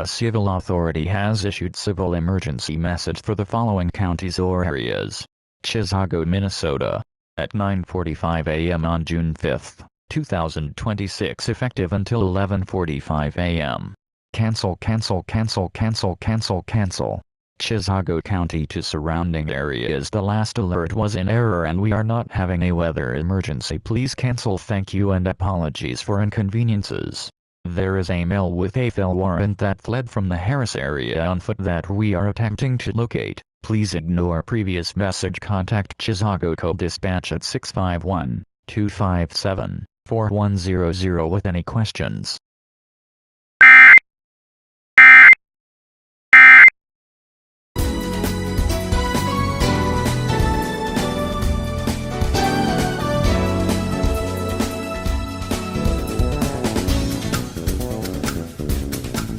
A civil authority has issued civil emergency message for the following counties or areas. Chisago, Minnesota. At 9:45 a.m. on June 5, 2026, effective until 11:45 a.m. Cancel. Chisago County to surrounding areas. The last alert was in error and we are not having a weather emergency. Please cancel. Thank you and apologies for inconveniences. There is a male with a FL warrant that fled from the Harris area on foot that we are attempting to locate. Please ignore previous message. Contact Chisago Code Dispatch at 651-257-4100 with any questions.